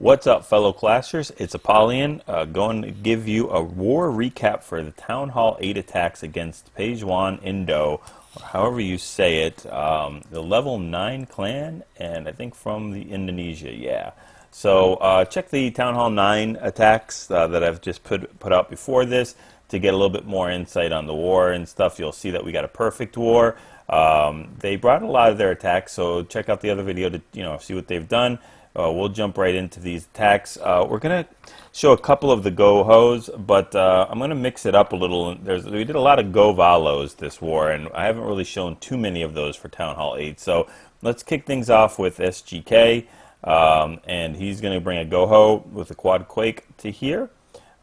What's up, fellow clashers? It's Apollyon, going to give you a war recap for the Town Hall 8 attacks against Pejuang Indo, or however you say it, the level 9 clan, and I think from the Indonesia, yeah. So check the Town Hall 9 attacks that I've just put out before this to get a little bit more insight on the war and stuff. You'll see that we got a perfect war. They brought a lot of their attacks, so check out the other video to see what they've done. We'll jump right into these attacks. We're going to show a couple of the GoHos, but I'm going to mix it up a little. We did a lot of GoVaLos this war, and I haven't really shown too many of those for Town Hall 8. So let's kick things off with SGK, and he's going to bring a GoHo with a Quad Quake to here.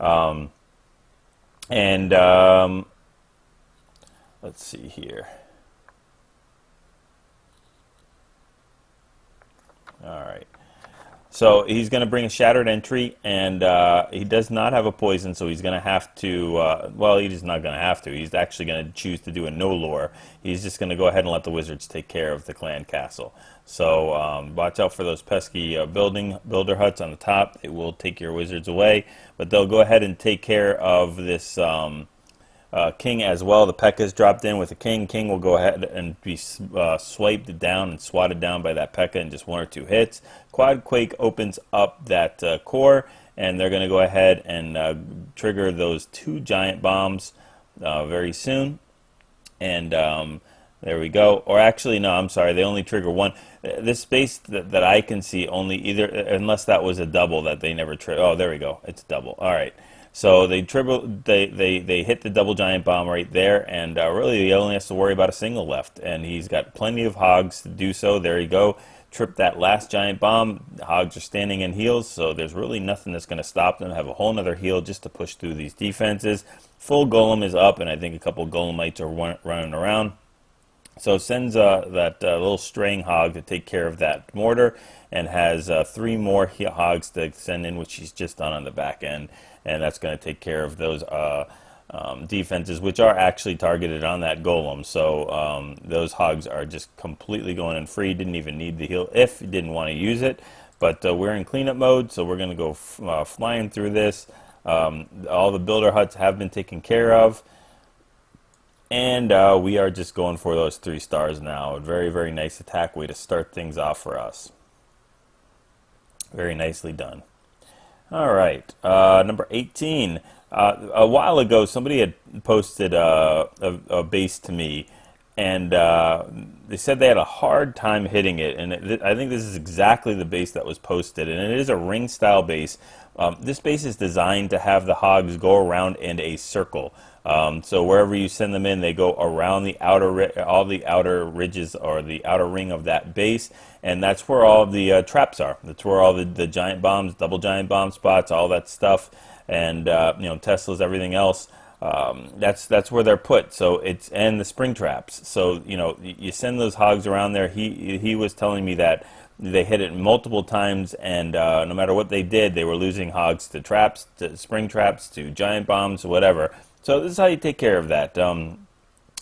Let's see here. All right. So he's going to bring a Shattered Entry, and he does not have a poison, so he's going to have to, well, he's not going to have to. He's actually going to choose to do a no lure. He's just going to go ahead and let the wizards take care of the clan castle. So watch out for those pesky builder huts on the top. It will take your wizards away, but they'll go ahead and take care of this king as well. The P.E.K.K.A's dropped in with the king. King will go ahead and be swiped down and swatted down by that P.E.K.K.A in just 1 or 2 hits. Quad Quake opens up that core, and they're going to go ahead and trigger those 2 giant bombs very soon. And there we go. Or actually, no, I'm sorry, they only trigger 1. This space that I can see only either, unless that was a double that they never trigger. Oh, there we go. It's a double. All right. So they hit the double giant bomb right there, and really he only has to worry about a single left, and he's got plenty of hogs to do so. There you go. Trip that last giant bomb. The hogs are standing in heals, so there's really nothing that's going to stop them. Have a whole nother heal just to push through these defenses. Full golem is up, and I think a couple golemites are running around. So sends that little straying hog to take care of that mortar, and has 3 more hogs to send in, which he's just done on the back end. And that's going to take care of those defenses, which are actually targeted on that golem. So those hogs are just completely going in free. Didn't even need the heal if you didn't want to use it. But we're in cleanup mode, so we're going to go flying through this. All the builder huts have been taken care of. And we are just going for those 3 stars now. A very, very nice attack way to start things off for us. Very nicely done. All right, number 18. A while ago, somebody had posted a base to me, and they said they had a hard time hitting it. And I think this is exactly the base that was posted, and it is a ring-style base. This base is designed to have the hogs go around in a circle. So wherever you send them in, they go around the all the outer ridges or the outer ring of that base, and that's where all the traps are. That's where all the giant bombs, double giant bomb spots, all that stuff, and Teslas, everything else. That's where they're put. So and the spring traps. So you send those hogs around there. He was telling me that they hit it multiple times, and no matter what they did, they were losing hogs to traps, to spring traps, to giant bombs, whatever. So this is how you take care of that.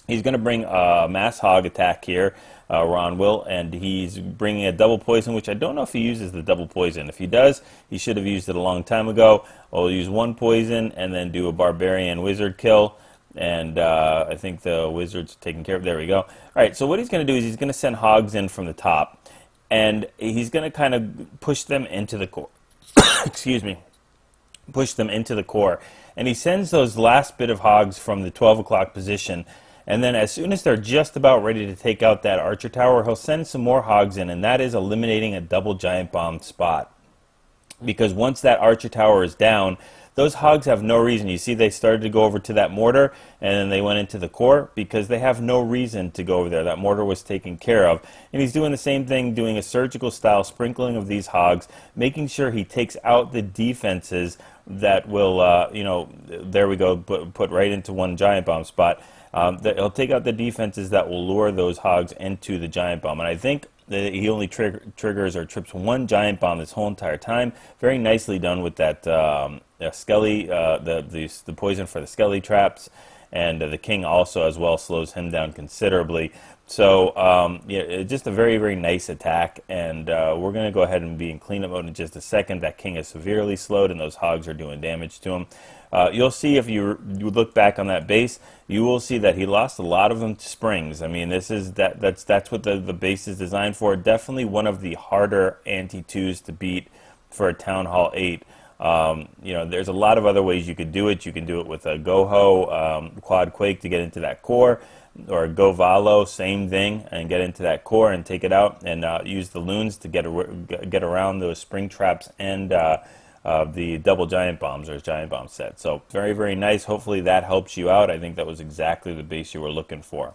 He's going to bring a mass hog attack here, Ron will, and he's bringing a double poison, which I don't know if he uses the double poison. If he does, he should have used it a long time ago. I'll use 1 poison and then do a barbarian wizard kill, and I think the wizard's taken care of. There we go. All right, so what he's going to do is he's going to send hogs in from the top, and he's going to kind of push them into the core. Excuse me. Push them into the core. And he sends those last bit of hogs from the 12 o'clock position, and then as soon as they're just about ready to take out that archer tower, he'll send some more hogs in, and that is eliminating a double giant bomb spot. Because once that archer tower is down, those hogs have no reason. You see they started to go over to that mortar, and then they went into the core because they have no reason to go over there. That mortar was taken care of. And he's doing the same thing, doing a surgical style sprinkling of these hogs, making sure he takes out the defenses that will, there we go, put right into 1 giant bomb spot. He'll take out the defenses that will lure those hogs into the giant bomb. And I think that he only triggers or trips 1 giant bomb this whole entire time. Very nicely done with that Skelly, the poison for the Skelly traps. And the king also as well slows him down considerably. So yeah, just a very, very nice attack, and we're going to go ahead and be in cleanup mode in just a second. That king is severely slowed, and those hogs are doing damage to him. You'll see if you look back on that base, you will see that he lost a lot of them to springs. I mean, that's what the base is designed for. Definitely one of the harder anti-2s to beat for a Town Hall 8. You know, there's a lot of other ways you could do it. You can do it with a GoHo Quad Quake to get into that core, or a GoVaLo, same thing, and get into that core and take it out, and use the loons to get around those spring traps and the double giant bombs, or giant bomb set. So very, very nice. Hopefully that helps you out. I think that was exactly the base you were looking for.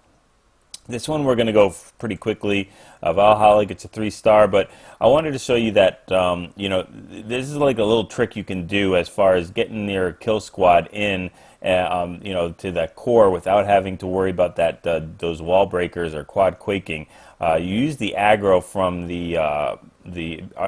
This one we're going to go pretty quickly. Valhalla gets a 3-star, but I wanted to show you that you know, this is like a little trick you can do as far as getting your kill squad in, you know, to that core without having to worry about that those wall breakers or quad quaking. You use the aggro from the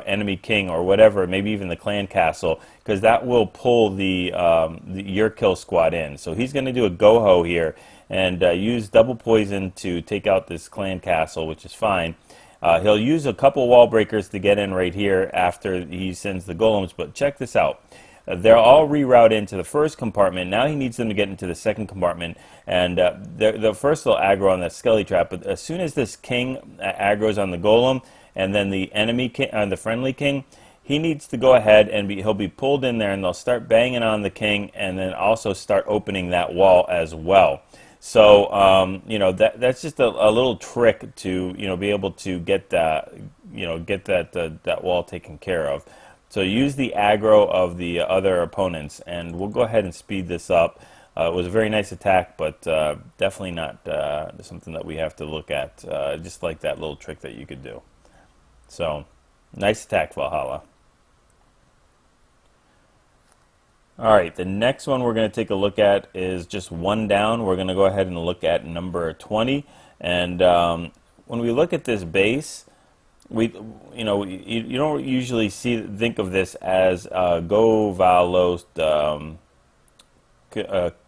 enemy king or whatever, maybe even the clan castle, because that will pull your kill squad in. So he's going to do a GoHo here and use double poison to take out this clan castle, which is fine. He'll use a couple wall breakers to get in right here after he sends the golems, but check this out. They're all reroute into the first compartment. Now he needs them to get into the second compartment, and the first they'll aggro on the skelly trap, but as soon as this king aggroes on the golem, and then the enemy king, the friendly king, he needs to go ahead and he'll be pulled in there, and they'll start banging on the king, and then also start opening that wall as well. So you know, that's just a little trick to, you know, be able to get that, you know, get that wall taken care of. So use the aggro of the other opponents, and we'll go ahead and speed this up. It was a very nice attack, but definitely not something that we have to look at. Just like that little trick that you could do. So nice attack, Valhalla. Alright, the next one we're going to take a look at is just one down. We're going to go ahead and look at number 20. And when we look at this base, you don't usually think of this as GoVaLo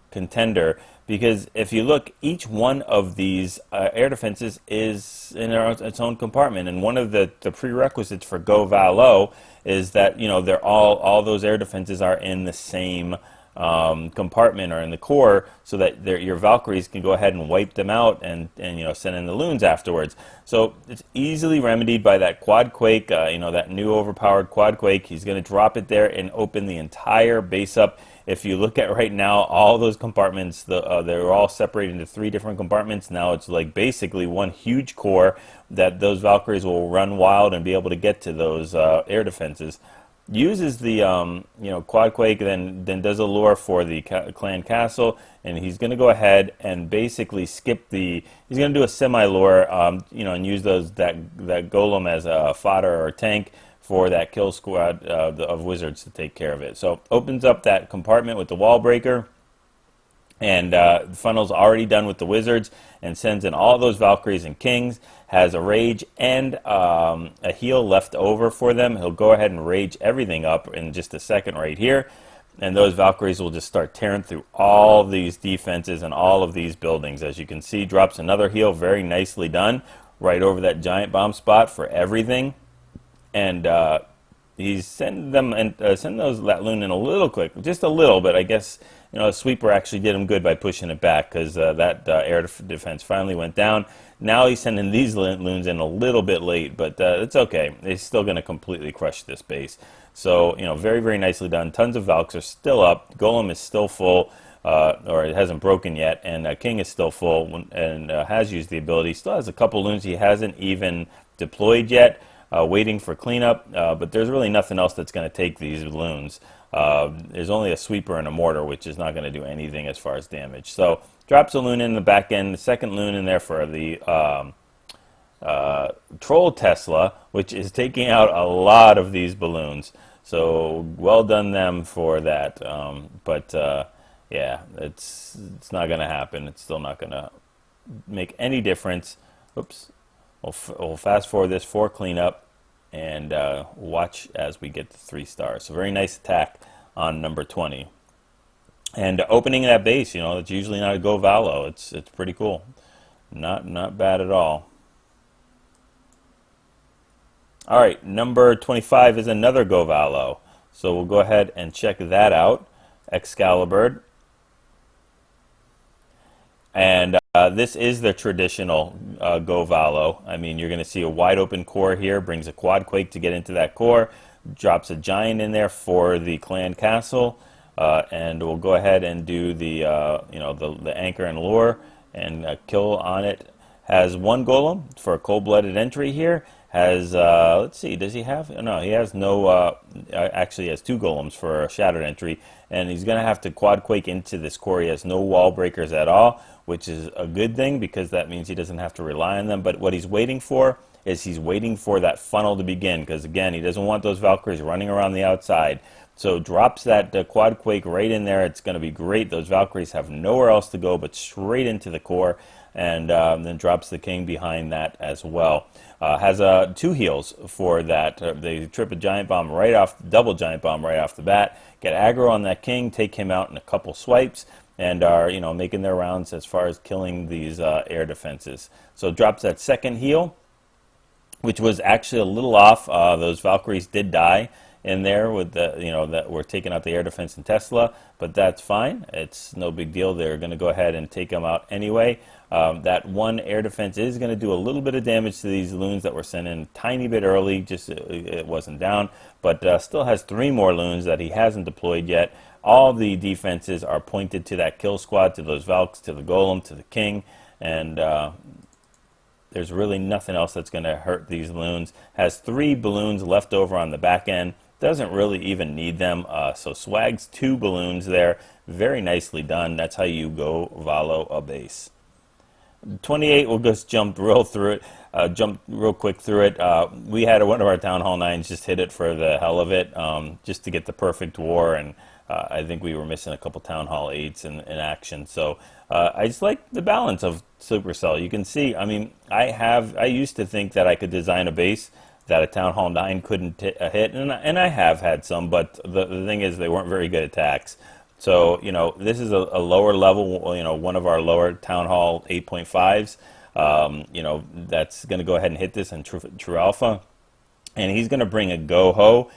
contender, because if you look, each one of these air defenses is in its own compartment, and one of the prerequisites for GoVaLo is that, you know, they're all those air defenses are in the same compartment or in the core, so that your Valkyries can go ahead and wipe them out and you know, send in the loons afterwards. So it's easily remedied by that quad quake, you know, that new overpowered quad quake. He's going to drop it there and open the entire base up. If you look at right now, all those compartments, they're all separated into 3 different compartments. Now it's like basically one huge core that those Valkyries will run wild and be able to get to those air defenses. Uses the you know, quad quake, then does a lure for the clan castle, and he's going to go ahead and basically skip the. He's going to do a semi lure, you know, and use that golem as a fodder or tank for that kill squad of wizards to take care of it. So opens up that compartment with the wall breaker, and the funnel's already done with the wizards, and sends in all those Valkyries and kings. Has a rage and a heal left over for them. He'll go ahead and rage everything up in just a second right here, and those Valkyries will just start tearing through all these defenses and all of these buildings. As you can see, drops another heal, very nicely done, right over that giant bomb spot for everything. And he's sending them and send that loon in a little quick, just a little bit. I guess, you know, a sweeper actually did him good by pushing it back, because that air defense finally went down. Now he's sending these loons in a little bit late, but it's okay. He's still going to completely crush this base. So, you know, very, very nicely done. Tons of Valks are still up. Golem is still full, or it hasn't broken yet, and King is still full and has used the ability. Still has a couple loons he hasn't even deployed yet, waiting for cleanup, but there's really nothing else that's going to take these loons. There's only a sweeper and a mortar, which is not going to do anything as far as damage. So drops a loon in the back end, the second loon in there for the Troll Tesla, which is taking out a lot of these balloons. So well done them for that. But yeah, it's not going to happen. It's still not going to make any difference. Oops. We'll fast forward this for cleanup, and watch as we get to 3 stars. So very nice attack on number 20. And opening that base, you know, it's usually not a GoVaLo. It's pretty cool. Not bad at all. All right, number 25 is another GoVaLo. So we'll go ahead and check that out. Excalibur. And this is the traditional GoVaLo. I mean, you're going to see a wide open core here, brings a quad quake to get into that core, drops a giant in there for the clan castle, and we'll go ahead and do the the anchor and lure and kill on it. Has one golem for a cold-blooded entry here. Has let's see, does he have? No, he has no. Actually, he has two golems for a shattered entry, and he's going to have to quad quake into this core. He has no wall breakers at all, which is a good thing because that means he doesn't have to rely on them. But what he's waiting for is he's waiting for that funnel to begin, because again, he doesn't want those Valkyries running around the outside. So drops that quad quake right in there. It's going to be great. Those Valkyries have nowhere else to go but straight into the core, and then drops the king behind that as well. Has two heals for that. They trip a giant bomb right off, double giant bomb right off the bat. Get aggro on that king, take him out in a couple swipes, and are making their rounds as far as killing these air defenses. So drops that second heal, which was actually a little off. Those Valkyries did die in there with the that were taking out the air defense in Tesla, but that's fine. It's no big deal. They're going to go ahead and take them out anyway. That one air defense is going to do a little bit of damage to these loons that were sent in a tiny bit early, just it wasn't down, but still has 3 more loons that he hasn't deployed yet. All the defenses are pointed to that kill squad, to those Valks, to the golem, to the king, and there's really nothing else that's going to hurt these loons. Has 3 balloons left over on the back end. Doesn't really even need them. So swags 2 balloons there. Very nicely done. That's how you GoVaLo a base. 28, we'll just jump real quick through it. We had one of our Town Hall 9s just hit it for the hell of it, just to get the perfect war, and I think we were missing a couple Town Hall 8s in action. So I just like the balance of Supercell. You can see, I mean, I used to think that I could design a base that a Town Hall 9 couldn't hit, and I have had some, but the thing is they weren't very good attacks. So, this is a lower level, one of our lower Town Hall 8.5s, that's going to go ahead and hit this in true alpha. And he's going to bring a GoHo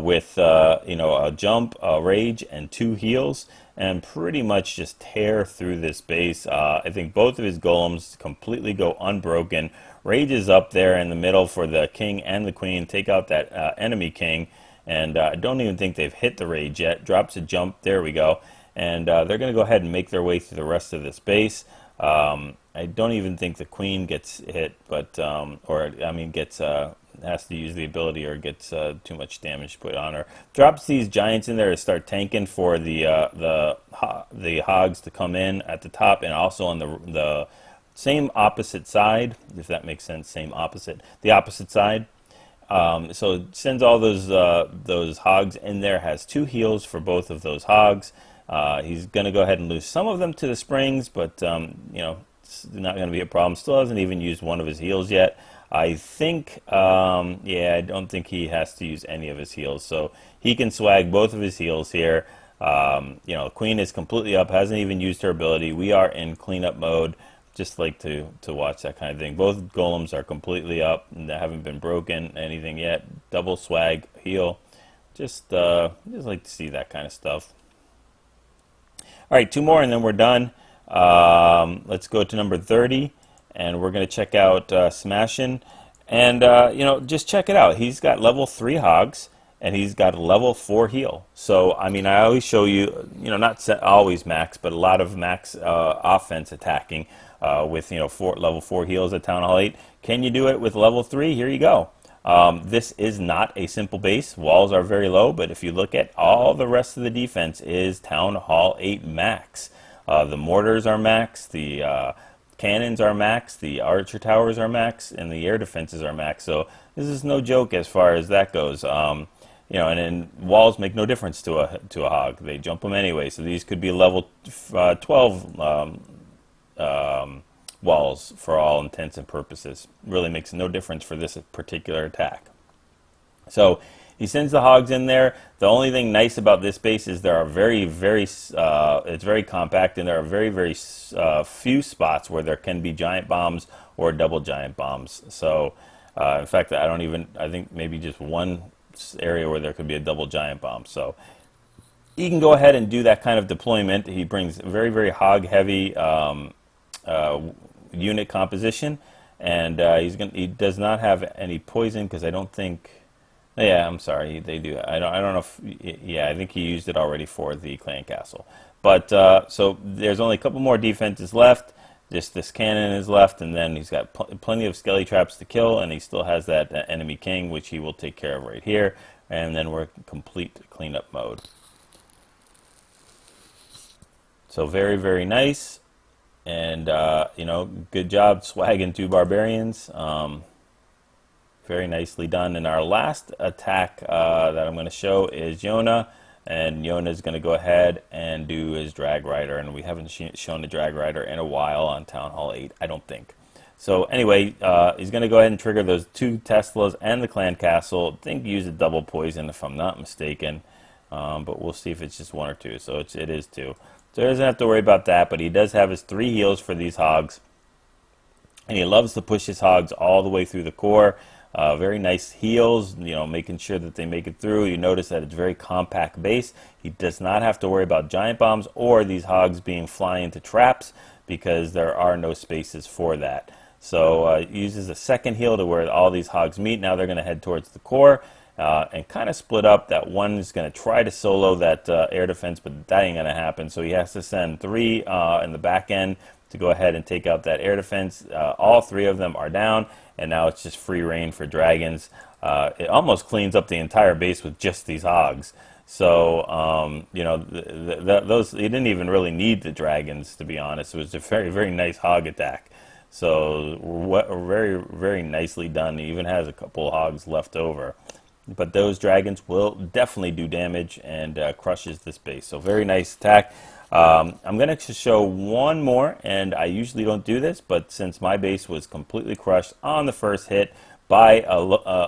with, a jump, a rage, and 2 heals, and pretty much just tear through this base. I think both of his golems completely go unbroken. Rage is up there in the middle for the king and the queen. Take out that enemy king. And I don't even think they've hit the rage yet. Drops a jump. There we go. And they're going to go ahead and make their way through the rest of this base. I don't even think the queen gets hit, but has to use the ability or gets too much damage put on her. Drops these giants in there to start tanking for the hogs to come in at the top, and also on the same opposite side, if that makes sense. The opposite side. So it sends all those hogs in there. Has 2 heals for both of those hogs. He's going to go ahead and lose some of them to the springs, but it's not going to be a problem. Still hasn't even used one of his heals yet. I think, I don't think he has to use any of his heals, so he can swag both of his heals here. Queen is completely up, hasn't even used her ability. We are in cleanup mode. Just like to watch that kind of thing. Both golems are completely up and they haven't been broken anything yet. Double swag heal. Just like to see that kind of stuff. All right, 2 more and then we're done. Let's go to number 30, and we're going to check out Smashin'. And just check it out. He's got level 3 hogs, and he's got a level 4 heal. So I mean, I always show you, not always max, but a lot of max offense attacking. With level 4 heals at Town Hall 8. Can you do it with level 3? Here you go. This is not a simple base. Walls are very low, but if you look at all the rest of the defense is Town Hall 8 max. The mortars are max, the cannons are max, the archer towers are max, and the air defenses are max. So this is no joke as far as that goes. And then walls make no difference to a hog. They jump them anyway. So these could be level 12 walls for all intents and purposes. Really makes no difference for this particular attack. So he sends the hogs in there. The only thing nice about this base is there are it's very compact, and there are very few spots where there can be giant bombs or double giant bombs. So in fact, I think maybe just one area where there could be a double giant bomb. So he can go ahead and do that kind of deployment. He brings very hog heavy unit composition, and he does not have any poison, because I don't think. Yeah, I'm sorry, they do. I don't know if. Yeah, I think he used it already for the clan castle. But so there's only a couple more defenses left. Just this cannon is left, and then he's got plenty of skelly traps to kill, and he still has that enemy king, which he will take care of right here. And then we're in complete cleanup mode. So very nice, and you know, good job swagging 2 barbarians. Very nicely done. And our last attack that I'm going to show is Yona, and Yona is going to go ahead and do his drag rider, and we haven't shown the drag rider in a while on Town Hall 8, I don't think. So anyway, he's going to go ahead and trigger those 2 Teslas and the clan castle. I think use a double poison if I'm not mistaken, but we'll see if it's just 1 or 2. So it is 2. So he doesn't have to worry about that, but he does have his 3 heals for these hogs, and he loves to push his hogs all the way through the core. Very nice heals, you know, making sure that they make it through. You notice that it's very compact base. He does not have to worry about giant bombs or these hogs being flying into traps, because there are no spaces for that. So he uses a second heal to where all these hogs meet. Now they're going to head towards the core and kind of split up. That one is going to try to solo that air defense, but that ain't going to happen. So he has to send 3 in the back end to go ahead and take out that air defense. All 3 of them are down, and now it's just free reign for dragons. It almost cleans up the entire base with just these hogs. So, you know, those, he didn't even really need the dragons, to be honest. It was a very nice hog attack. So, very nicely done. He even has a couple of hogs left over. But those dragons will definitely do damage and crushes this base. So, very nice attack. I'm going to show one more, and I usually don't do this, but since my base was completely crushed on the first hit by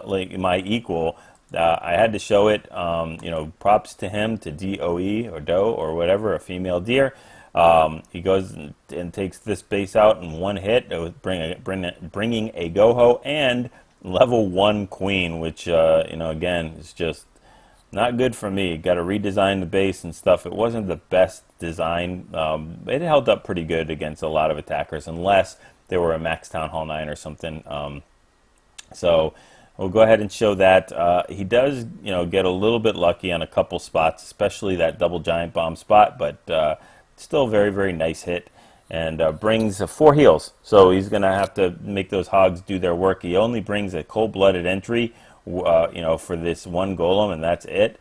like my equal, I had to show it. You know, props to him, to DOE or Doe or whatever, a female deer. He goes and takes this base out in 1 hit, bringing a GoHo and level 1 queen, which you know, again, is just not good for me. Got to redesign the base and stuff. It wasn't the best design. It held up pretty good against a lot of attackers, unless they were a max Town Hall 9 or something. So we'll go ahead and show that. He does, you know, get a little bit lucky on a couple spots, especially that double giant bomb spot, but still very nice hit. And brings 4 heals. So he's going to have to make those hogs do their work. He only brings a cold-blooded entry, you know, for this 1 golem, and that's it.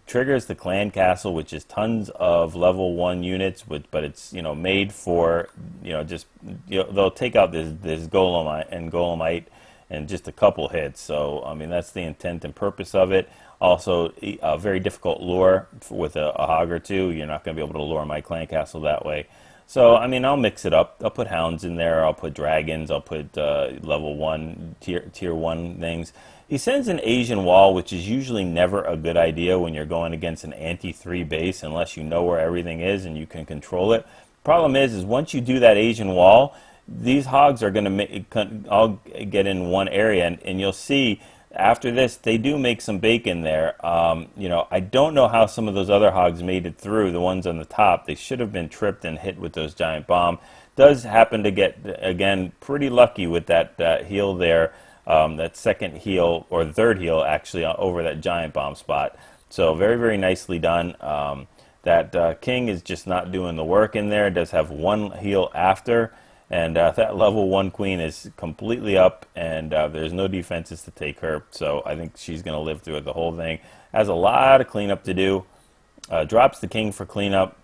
Triggers the clan castle, which is tons of level 1 units, but it's, you know, made for, you know, just, you know, they'll take out this golem and golemite in just a couple hits. So I mean, that's the intent and purpose of it. Also, a very difficult lure with a hog or 2. You're not going to be able to lure my clan castle that way. So, I mean, I'll mix it up. I'll put hounds in there. I'll put dragons. I'll put level 1, tier 1 things. He sends an Asian wall, which is usually never a good idea when you're going against an anti-3 base, unless you know where everything is and you can control it. Problem is once you do that Asian wall, these hogs are going to all get in one area, and you'll see after this, they do make some bacon there. You know, I don't know how some of those other hogs made it through, the ones on the top. They should have been tripped and hit with those giant bomb. Does happen to get, again, pretty lucky with that heal there, that second heal, or the third heal, actually, over that giant bomb spot. So very nicely done. That king is just not doing the work in there. It does have 1 heal after. And that level 1 queen is completely up, and there's no defenses to take her. So I think she's going to live through it, the whole thing. Has a lot of cleanup to do. Drops the king for cleanup.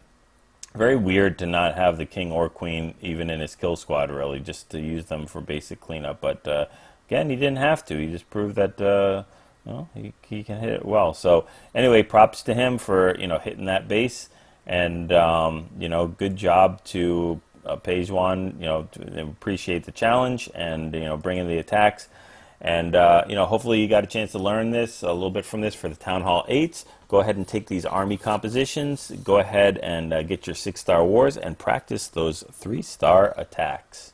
Very weird to not have the king or queen even in his kill squad, really, just to use them for basic cleanup. But again, he didn't have to. He just proved that well, he can hit it well. So anyway, props to him for, you know, hitting that base, and you know, good job to Pejuang, you know, to appreciate the challenge and, you know, bringing the attacks. And hopefully you got a chance to learn this a little bit from this for the Town Hall 8s. Go ahead and take these army compositions. Go ahead and get your 6-star wars and practice those 3-star attacks.